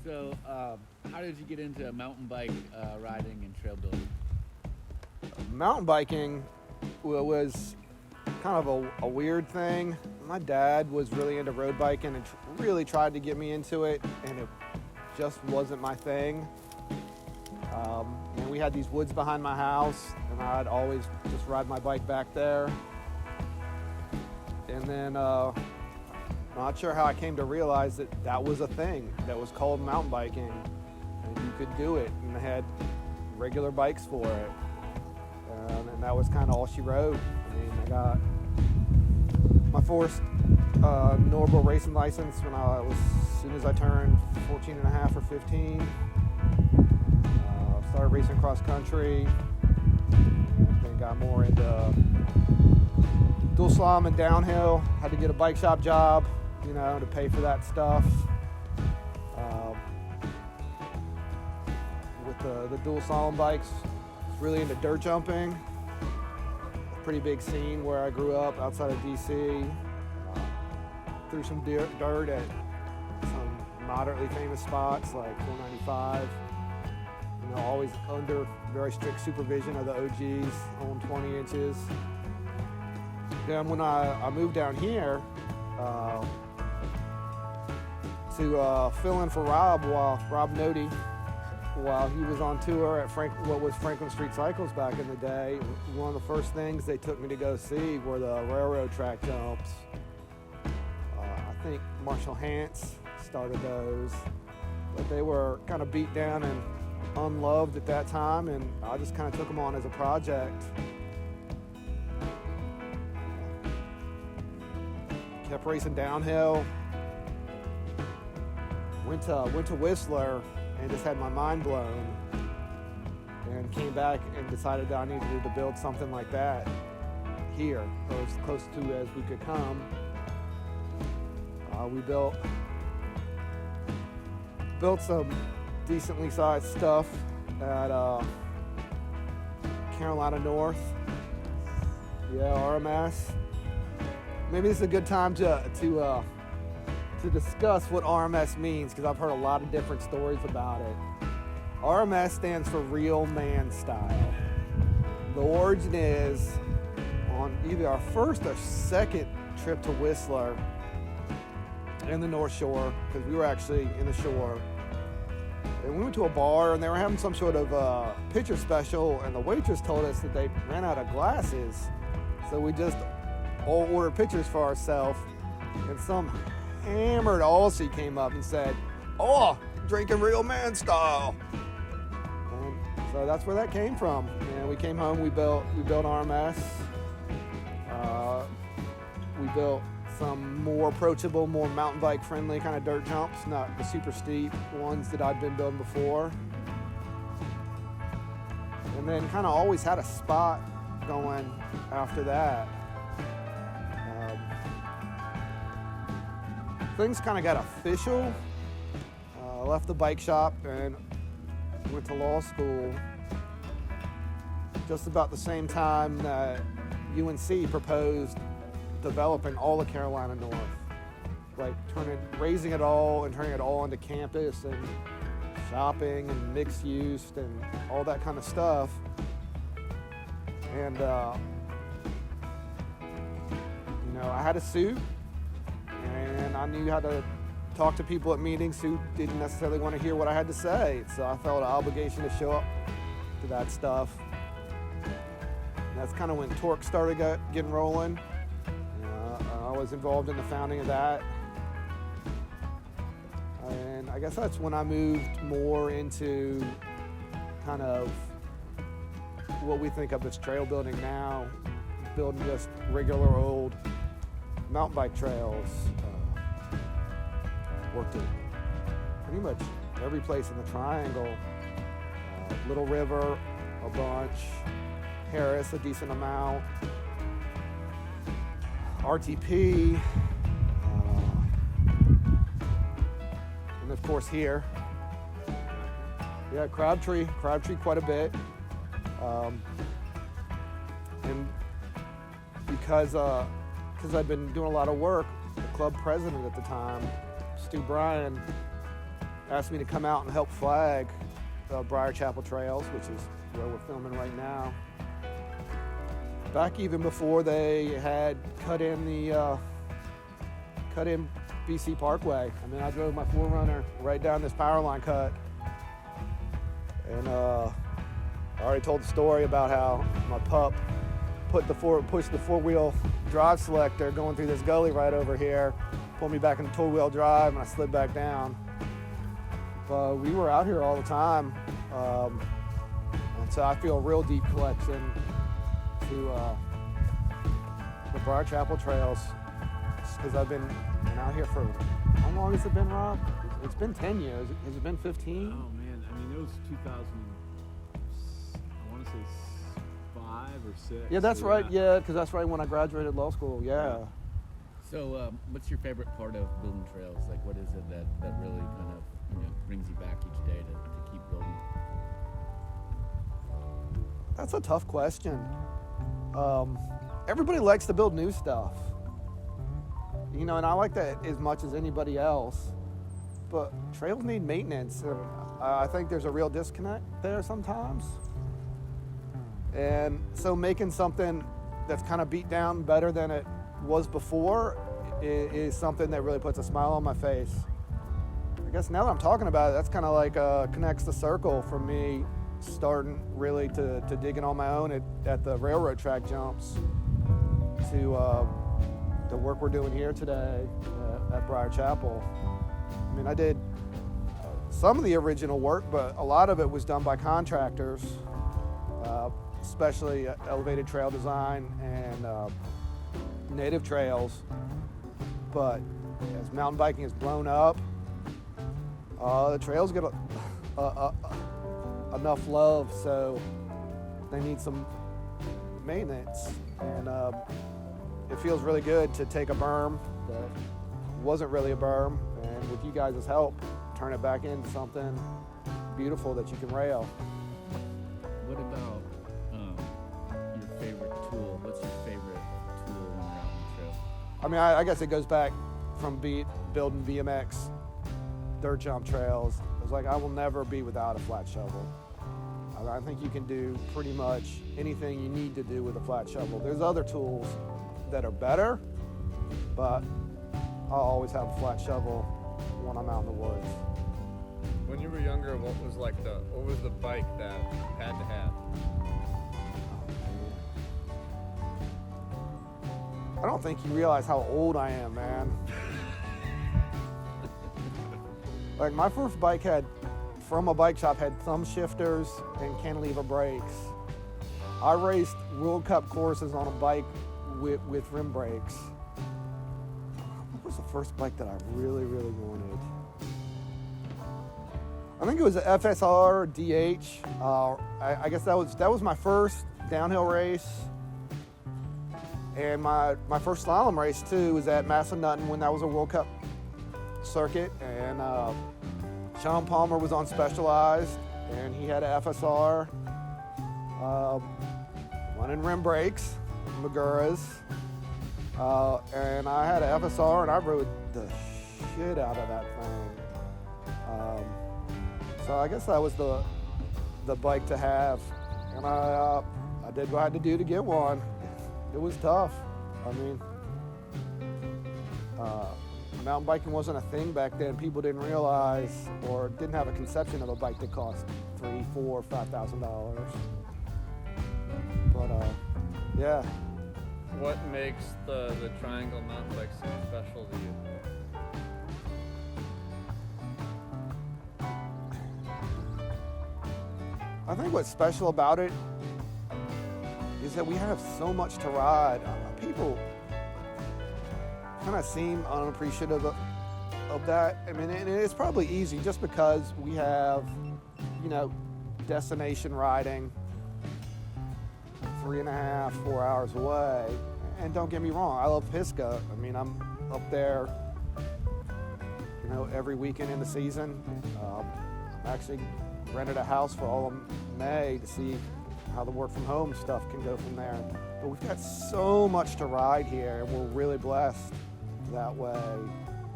So, how did you get into mountain bike riding and trail building? Mountain biking was kind of a weird thing. My dad was really into road biking and really tried to get me into it, and it just wasn't my thing. And we had these woods behind my house, and I'd always just ride my bike back there. And then, not sure how I came to realize that that was a thing that was called mountain biking, and you could do it, and they had regular bikes for it. And that was kind of all she wrote. I mean, I got my first Norville racing license when I was, as soon as I turned 14 and a half or 15. Started racing cross country, and then got more into dual slalom and downhill. Had to get a bike shop job, to pay for that stuff. With the dual slalom bikes, was really into dirt jumping. Pretty big scene where I grew up outside of DC. Threw some dirt at some moderately famous spots like 495. Always under very strict supervision of the OGs on 20 inches. Then when I moved down here to fill in for Rob Nody, while he was on tour at what was Franklin Street Cycles back in the day, one of the first things they took me to go see were the railroad track jumps. I think Marshall Hance started those, but they were kind of beat down and unloved at that time, and I just kind of took them on as a project. Kept racing downhill. Went to Whistler and just had my mind blown, and came back and decided that I needed to build something like that here, or as close to as we could come. We built some decently sized stuff at Carolina North. Yeah, RMS. Maybe this is a good time to discuss what RMS means, because I've heard a lot of different stories about it. RMS stands for Real Man Style. The origin is on either our first or second trip to Whistler in the North Shore, because we were actually in the shore. And we went to a bar, and they were having some sort of picture special, and the waitress told us that they ran out of glasses. So we just all ordered pictures for ourselves, and some hammered Aussie came up and said, "Oh, drinking Real Man Style." And so that's where that came from. And we came home, we built RMS. We built some more approachable, more mountain bike friendly kind of dirt jumps, not the super steep ones that I'd been building before. And then kind of always had a spot going after that. Things kind of got official. I left the bike shop and went to law school just about the same time that UNC proposed developing all of Carolina North, like raising it all and turning it all into campus and shopping and mixed use and all that kind of stuff. And I had a suit, and I knew how to talk to people at meetings who didn't necessarily want to hear what I had to say, so I felt an obligation to show up to that stuff. And that's kind of when Torque started getting rolling. I was involved in the founding of that, and I guess that's when I moved more into kind of what we think of as trail building now, building just regular old mountain bike trails. Worked at pretty much every place in the Triangle. Little River, a bunch. Farris, a decent amount. RTP, and of course here. Yeah, Crabtree quite a bit. And because I'd been doing a lot of work, the club president at the time, Stu Bryan, asked me to come out and help flag the Briar Chapel trails, which is where we're filming right now. Back even before they had cut in BC Parkway. I mean, I drove my 4Runner right down this power line cut, and I already told the story about how my pup pushed the four-wheel drive selector going through this gully right over here, pulled me back into two-wheel drive, and I slid back down. But we were out here all the time, and so I feel a real deep connection to the Briar Chapel trails, because I've been out here for, how long has it been, Rob? It's been 10 years. Has it been 15? Oh man, I mean it was 2000. I want to say 5 or 6. Yeah, that's right. Yeah, because that's right when I graduated law school. Yeah. So, what's your favorite part of building trails? Like, what is it that really kind of brings you back each day to keep building? That's a tough question. Everybody likes to build new stuff, and I like that as much as anybody else. But trails need maintenance, and I think there's a real disconnect there sometimes. And so making something that's kind of beat down better than it was before is something that really puts a smile on my face. I guess now that I'm talking about it, that's kind of like connects the circle for me, starting really to dig in on my own at the railroad track jumps to the work we're doing here today at Briar Chapel. I mean, I did some of the original work, but a lot of it was done by contractors, especially elevated trail design and native trails. But as mountain biking has blown up, the trails get enough love, so they need some maintenance. And it feels really good to take a berm that wasn't really a berm, and with you guys' help, turn it back into something beautiful that you can rail. What about your favorite tool? What's your favorite tool when you're out on the trail? I mean, I guess it goes back from building BMX dirt jump trails. It's like I will never be without a flat shovel. I think you can do pretty much anything you need to do with a flat shovel. There's other tools that are better, but I'll always have a flat shovel when I'm out in the woods. When you were younger, what was the bike that you had to have? I don't think you realize how old I am, man. Like, my first bike from a bike shop, had thumb shifters and cantilever brakes. I raced World Cup courses on a bike with rim brakes. What was the first bike that I really, really wanted? I think it was an FSR DH. I guess that was my first downhill race. And my first slalom race too was at Massanutten when that was a World Cup circuit. And Sean Palmer was on Specialized, and he had an FSR running rim brakes, Maguras. And I had an FSR, and I rode the shit out of that thing. So I guess that was the bike to have, and I did what I had to do to get one. It was tough. I mean, mountain biking wasn't a thing back then. People didn't realize or didn't have a conception of a bike that cost $3,000, $4,000, $5,000. But yeah. What makes the Triangle mountain bike so special to you? I think what's special about it is that we have so much to ride. People kind of seem unappreciative of that. I mean, and it's probably easy just because we have, destination riding 3.5, 4 hours away. And don't get me wrong, I love Pisgah. I mean, I'm up there, every weekend in the season. I'm actually rented a house for all of May to see how the work from home stuff can go from there. But we've got so much to ride here, and we're really blessed that way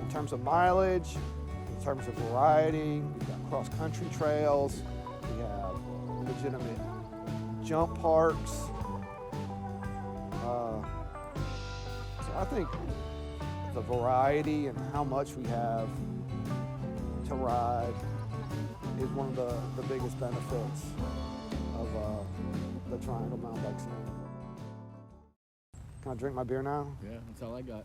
in terms of mileage, in in terms of variety. We've got cross-country trails. We have legitimate jump parks. So I think the variety and how much we have to ride is one of the biggest benefits of the Triangle Mountain Bike Scene. Can I drink my beer now? Yeah, that's all I got.